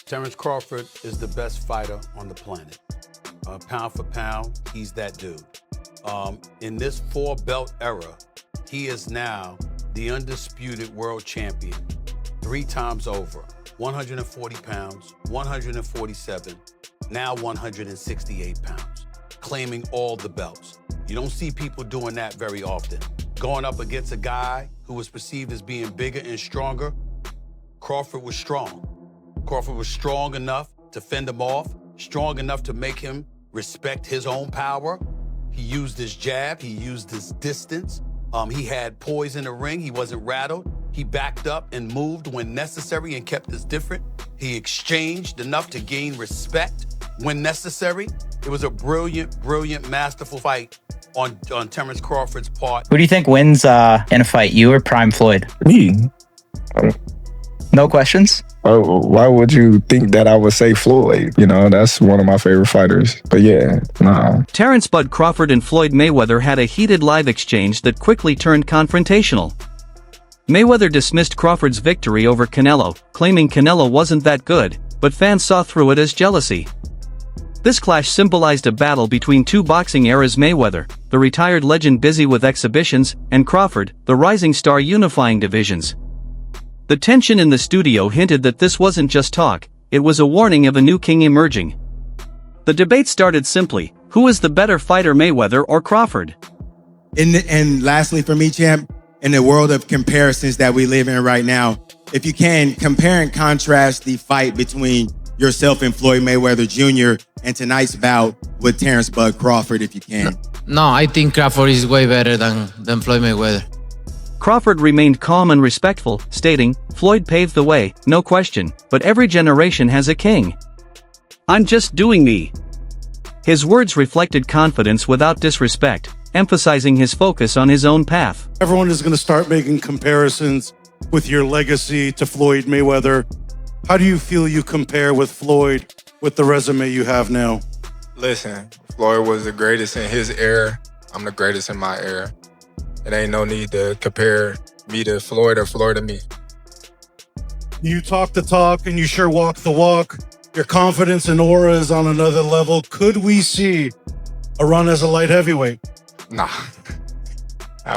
Terence Crawford is the best fighter on the planet. Pound for pound, he's that dude. In this four-belt era, he is now the undisputed world champion 3 times over. 140 pounds, 147, now 168 pounds, claiming all the belts. You don't see people doing that very often. Going up against a guy who was perceived as being bigger and stronger, Crawford was strong. Crawford was strong enough to fend him off, strong enough to make him respect his own power. He used his jab, he used his distance. He had poise in the ring, he wasn't rattled. He backed up and moved when necessary and kept us different. He exchanged enough to gain respect when necessary. It was a brilliant, brilliant, masterful fight on Terence Crawford's part. Who do you think wins in a fight, you or Prime Floyd? Me. No questions? Oh, why would you think that I would say Floyd? You know, that's one of my favorite fighters. But yeah, nah. Terence Bud Crawford and Floyd Mayweather had a heated live exchange that quickly turned confrontational. Mayweather dismissed Crawford's victory over Canelo, claiming Canelo wasn't that good, but fans saw through it as jealousy. This clash symbolized a battle between two boxing eras: Mayweather, the retired legend busy with exhibitions, and Crawford, the rising star unifying divisions. The tension in the studio hinted that this wasn't just talk, it was a warning of a new king emerging. The debate started simply: who is the better fighter, Mayweather or Crawford? And lastly for me, champ, in the world of comparisons that we live in right now, if you can, compare and contrast the fight between yourself and Floyd Mayweather Jr. and tonight's bout with Terence Bud Crawford, if you can. No, I think Crawford is way better than Floyd Mayweather. Crawford remained calm and respectful, stating, "Floyd paved the way, no question, but every generation has a king. I'm just doing me." His words reflected confidence without disrespect, emphasizing his focus on his own path. Everyone is going to start making comparisons with your legacy to Floyd Mayweather. How do you feel you compare with Floyd with the resume you have now? Listen, Floyd was the greatest in his era. I'm the greatest in my era. It ain't no need to compare me to Floyd or Floyd to me. You talk the talk and you sure walk the walk. Your confidence and aura is on another level. Could we see a run as a light heavyweight? Nah.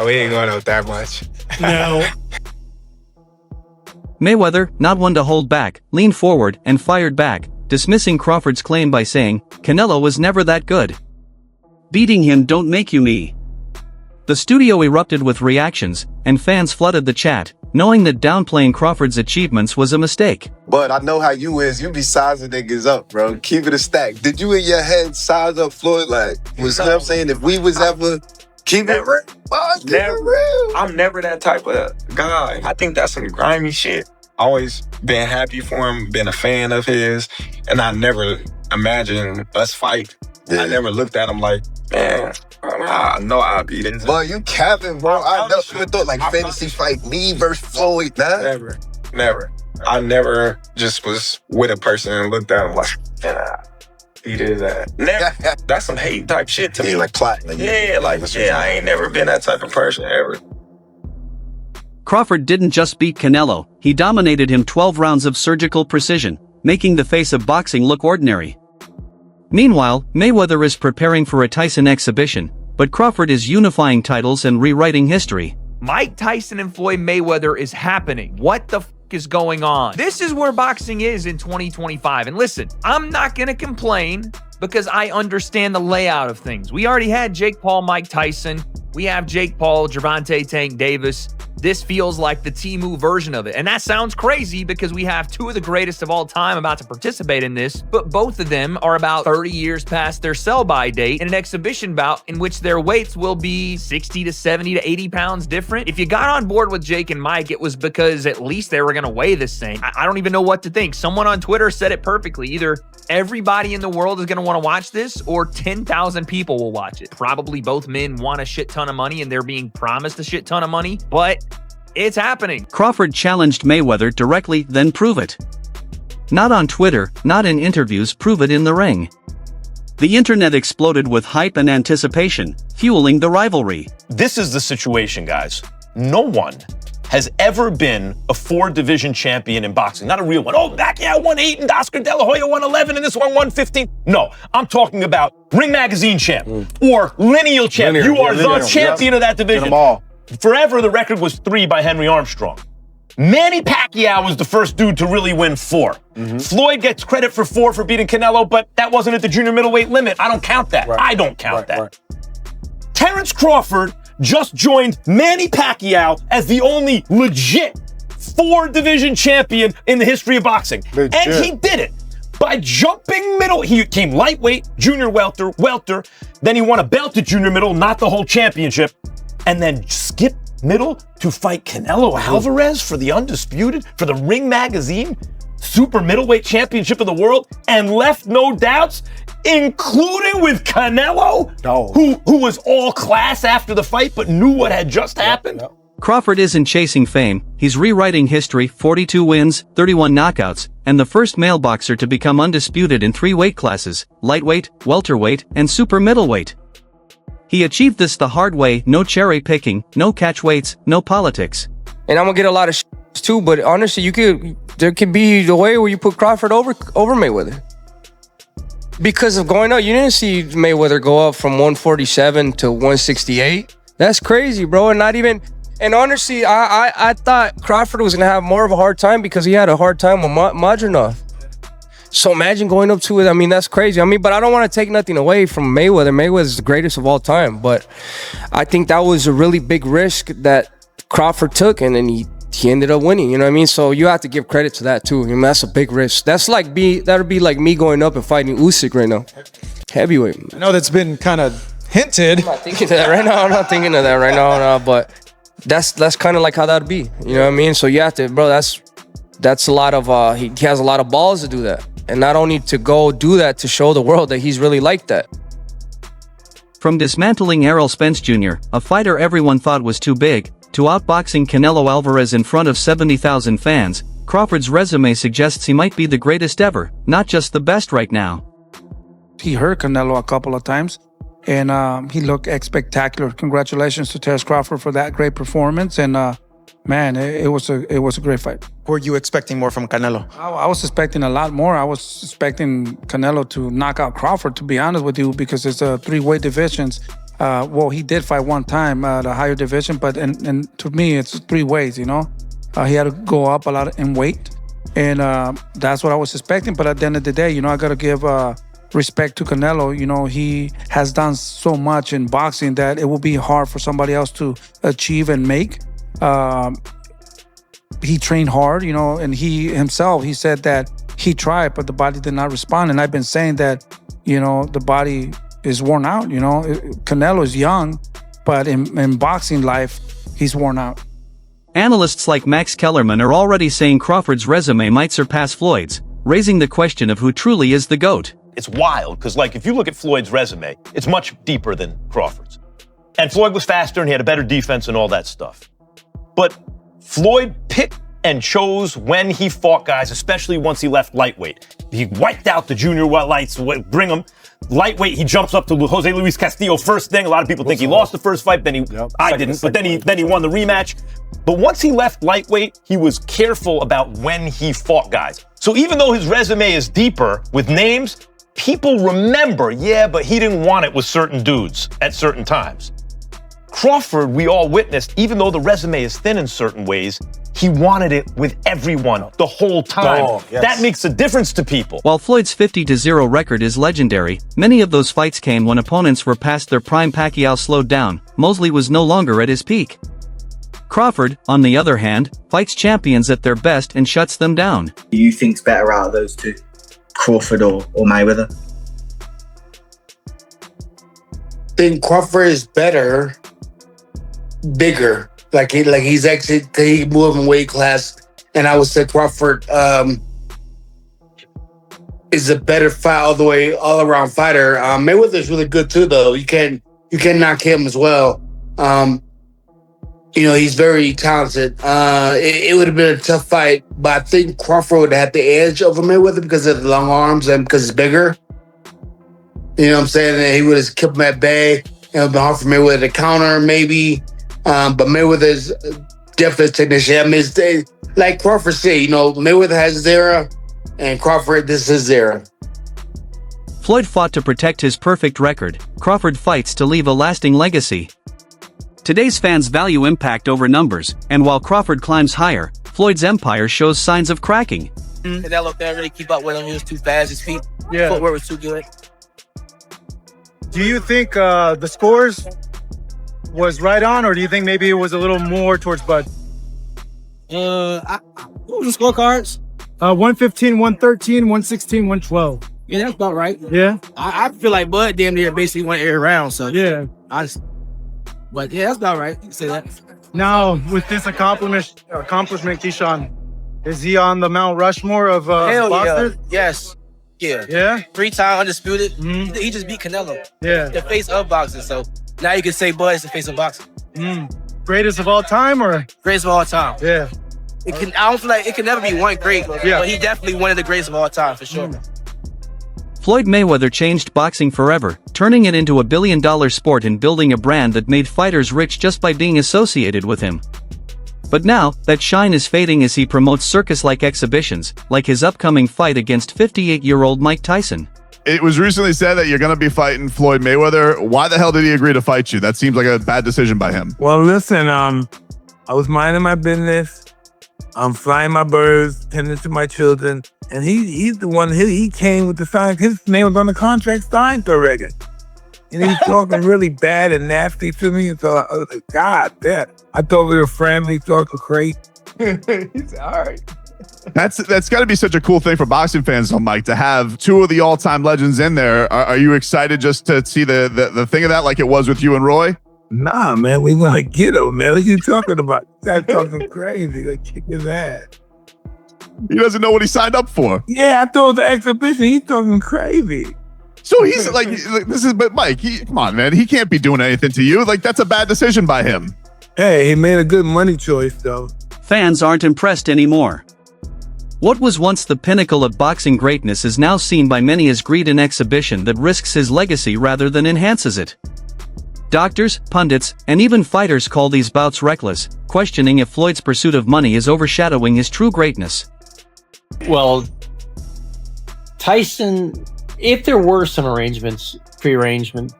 We ain't going up that much. Now, Mayweather, not one to hold back, leaned forward and fired back, dismissing Crawford's claim by saying, "Canelo was never that good. Beating him don't make you me." The studio erupted with reactions, and fans flooded the chat, knowing that downplaying Crawford's achievements was a mistake. But I know how you is. You be sizing niggas up, bro. Keep it a stack. Did you in your head size up Floyd? Like, was you know what I'm saying? If we was ever keep it real. Keep it real. I'm never that type of guy. I think that's some grimy shit. Always been happy for him, been a fan of his, and I never imagined us fight. Yeah. I never looked at him like, man, I know I'll beat him. Boy, you capping, bro. I never thought like fantasy fight me versus Floyd, man. Never. I never just was with a person and looked at him like, he did that. Never. That's some hate type shit to me. Like plotting. I ain't never been that type of person ever. Crawford didn't just beat Canelo, he dominated him 12 rounds of surgical precision, making the face of boxing look ordinary. Meanwhile, Mayweather is preparing for a Tyson exhibition, but Crawford is unifying titles and rewriting history. Mike Tyson and Floyd Mayweather is happening. What the f is going on? This is where boxing is in 2025. And listen, I'm not gonna complain because I understand the layout of things. We already had Jake Paul, Mike Tyson. We have Jake Paul, Gervonta Tank Davis. This feels like the Temu version of it. And that sounds crazy because we have 2 of the greatest of all time about to participate in this, but both of them are about 30 years past their sell-by date in an exhibition bout in which their weights will be 60 to 70 to 80 pounds different. If you got on board with Jake and Mike, it was because at least they were going to weigh the same. I don't even know what to think. Someone on Twitter said it perfectly. Either everybody in the world is going to want to watch this or 10,000 people will watch it. Probably both men want a shit ton of money and they're being promised a shit ton of money, but it's happening. Crawford challenged Mayweather directly, then prove it. Not on Twitter, not in interviews, prove it in the ring. The internet exploded with hype and anticipation, fueling the rivalry. This is the situation, guys. No one has ever been a 4-division champion in boxing. Not a real one. Oh, Pacquiao won 8 and Oscar De La Hoya won 11 and this one won 15. No, I'm talking about Ring Magazine champ or lineal champ. You are the champion of that division. Get them all. Forever, the record was 3 by Henry Armstrong. Manny Pacquiao was the first dude to really win 4. Floyd gets credit for 4 for beating Canelo, but that wasn't at the junior middleweight limit. I don't count that. I don't count that. Terence Crawford just joined Manny Pacquiao as the only legit 4-division champion in the history of boxing. And he did it by jumping middle. He came lightweight, junior welter. Then he won a belt at junior middle, not the whole championship. And then skipped middle to fight Canelo Alvarez for the undisputed, for the Ring Magazine super middleweight championship of the world, and left no doubts, including with Canelo, who was all class after the fight but knew what had just happened. Crawford isn't chasing fame, he's rewriting history, 42 wins, 31 knockouts, and the first male boxer to become undisputed in 3 weight classes, lightweight, welterweight, and super middleweight. He achieved this the hard way, no cherry picking, no catch weights, no politics. And I'm gonna get a lot of too, but honestly, there could be the way where you put Crawford over Mayweather. Because of going up, you didn't see Mayweather go up from 147 to 168. That's crazy, bro. And not even, and honestly, I thought Crawford was gonna have more of a hard time because he had a hard time with Madronov. So imagine going up to it. I mean, that's crazy. I mean, but I don't want to take nothing away from Mayweather. Mayweather's the greatest of all time. But I think that was a really big risk that Crawford took, and then he ended up winning. You know what I mean? So you have to give credit to that too. I mean, that's a big risk. That'd be like me going up and fighting Usyk right now, heavyweight. I know that's been kind of hinted. I'm not thinking of that right now. I'm not thinking of that right now. No, but that's kind of like how that'd be. You know what I mean? So you have to, bro. That's a lot of. He has a lot of balls to do that. And not only to go do that to show the world that he's really like that. From dismantling Errol Spence Jr., a fighter everyone thought was too big, to outboxing Canelo Alvarez in front of 70,000 fans, Crawford's resume suggests he might be the greatest ever, not just the best right now. He hurt Canelo a couple of times, and he looked spectacular. Congratulations to Terence Crawford for that great performance, and man, it was a great fight. Were you expecting more from Canelo? I was expecting a lot more. I was expecting Canelo to knock out Crawford, to be honest with you, because it's 3-weight divisions. Well, he did fight one time at a higher division, but and to me, it's 3 weights, you know? He had to go up a lot in weight, and that's what I was expecting. But at the end of the day, you know, I got to give respect to Canelo. You know, he has done so much in boxing that it will be hard for somebody else to achieve and make. He trained hard, you know, and he said that he tried, but the body did not respond. And I've been saying that, you know, the body is worn out, you know. Canelo is young, but in boxing life, he's worn out. Analysts like Max Kellerman are already saying Crawford's resume might surpass Floyd's, raising the question of who truly is the GOAT. It's wild, because like if you look at Floyd's resume, it's much deeper than Crawford's. And Floyd was faster and he had a better defense and all that stuff. But Floyd picked and chose when he fought guys, especially once he left lightweight. He wiped out the junior lights, bring him. Lightweight, he jumps up to Jose Luis Castillo first thing. A lot of people think he lost the first fight, then I didn't, but then he won the rematch. But once he left lightweight, he was careful about when he fought guys. So even though his resume is deeper with names, people remember, but he didn't want it with certain dudes at certain times. Crawford, we all witnessed, even though the resume is thin in certain ways, he wanted it with everyone the whole time. That makes a difference to people. While Floyd's 50-0 record is legendary, many of those fights came when opponents were past their prime. Pacquiao slowed down, Mosley was no longer at his peak. Crawford, on the other hand, fights champions at their best and shuts them down. Who do you think's better out of those two? Crawford or Mayweather? I think Crawford is better, bigger. Like he's actually taking more in weight class, and I would say Crawford is a better fight all around fighter. Mayweather is really good too, though. You can knock him as well. You know, he's very talented. It would have been a tough fight, but I think Crawford would have had the edge over Mayweather because of the long arms and because he's bigger. You know what I'm saying? And he would have kept him at bay. It would have been hard for Mayweather to counter, maybe. But Mayweather's definitely take the shit. I mean, like Crawford said, you know, Mayweather has his era, and Crawford, this is his era. Floyd fought to protect his perfect record. Crawford fights to leave a lasting legacy. Today's fans value impact over numbers, and while Crawford climbs higher, Floyd's empire shows signs of cracking. Canelo can't really keep up with him. He was too fast. His footwork was too good. Do you think the scores was right on, or do you think maybe it was a little more towards Bud? What was the scorecards? 115, 113, 116, 112. Yeah, that's about right. Yeah? I feel like Bud damn near basically went every round, so yeah. But yeah, that's about right. You can say that. Now, with this accomplishment, Keyshawn, is he on the Mount Rushmore of Hell boxers? yeah. Yes. Yeah. Yeah? 3-time undisputed. He just beat Canelo. Yeah. The face of boxing. So now you can say Bud is the face of boxing. Greatest of all time, or? Greatest of all time. Yeah. I don't feel like it can never be one great, but he definitely one of the greatest of all time for sure. Floyd Mayweather changed boxing forever, turning it into a billion-dollar sport and building a brand that made fighters rich just by being associated with him. But now, that shine is fading as he promotes circus-like exhibitions, like his upcoming fight against 58-year-old Mike Tyson. It was recently said that you're going to be fighting Floyd Mayweather. Why the hell did he agree to fight you? That seems like a bad decision by him. Well, listen, I was minding my business. I'm flying my birds, tending to my children, and he's the one. He came with the sign. His name was on the contract signed already, and he's talking really bad and nasty to me. And so I was like, God, I thought we were friendly, talking crazy. He's all right. That's got to be such a cool thing for boxing fans, though, Mike, to have two of the all-time legends in there. Are you excited just to see the thing of that, like it was with you and Roy? Nah, man, we want to get him, man. What you talking about? That's talking crazy. Like, kick his ass. He doesn't know what he signed up for. Yeah, I thought the exhibition. He's talking crazy. So he's like, but Mike, come on, man. He can't be doing anything to you. Like, that's a bad decision by him. Hey, he made a good money choice, though. Fans aren't impressed anymore. What was once the pinnacle of boxing greatness is now seen by many as greed and exhibition that risks his legacy rather than enhances it. Doctors, pundits, and even fighters call these bouts reckless, questioning if Floyd's pursuit of money is overshadowing his true greatness. Well, Tyson, if there were some pre-arrangement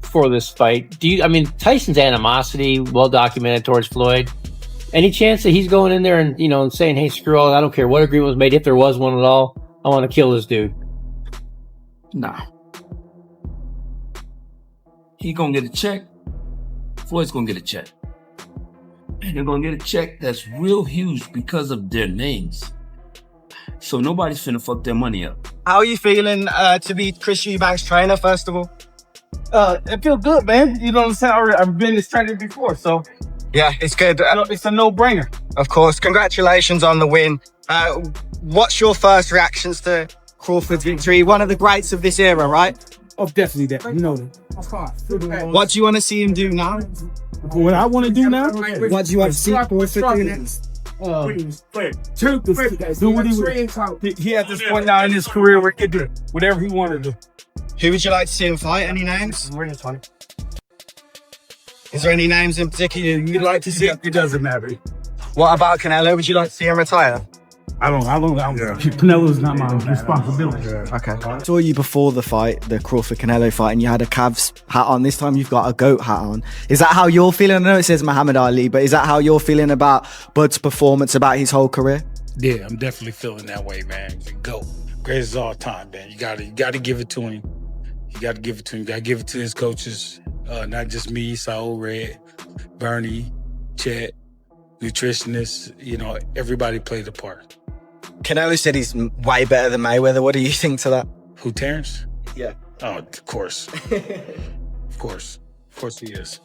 for this fight, Tyson's animosity, well documented towards Floyd. Any chance that he's going in there and saying, "Hey, screw all, I don't care what agreement was made, if there was one at all, I want to kill this dude"? Nah. He gonna get a check. Floyd's gonna get a check. And they're gonna get a check that's real huge because of their names. So nobody's finna fuck their money up. How are you feeling to be Chris Eubank's trainer, first of all? I feel good, man. You know what I'm saying? I've been this trainer before, so. Yeah, it's good. It's a no-brainer. Of course. Congratulations on the win. What's your first reactions to Crawford's victory? One of the greats of this era, right? Oh, definitely that. You know that. What do you want to see him do now? What I want to do now? What do you want to see Crawford do next? Do what he at this point now in his career where he can do whatever he wanted to do. Who would you like to see him fight? Any names? Is there any names in particular you'd like to see? It doesn't matter. What about Canelo? Would you like to see him retire? I don't. Canelo's not my responsibility. Okay. I saw you before the fight, the Crawford-Canelo fight, and you had a Cavs hat on. This time you've got a GOAT hat on. Is that how you're feeling? I know it says Muhammad Ali, but is that how you're feeling about Bud's performance, about his whole career? Yeah, I'm definitely feeling that way, man. He's a GOAT. Greatest of all time, man. You gotta give it to him. You gotta give it to him. You gotta give it to his coaches. Not just me, Saul Red, Bernie, Chet, nutritionists. Everybody played a part. Canelo said he's way better than Mayweather. What do you think to that? Who, Terence? Yeah. Oh, of course. Of course he is.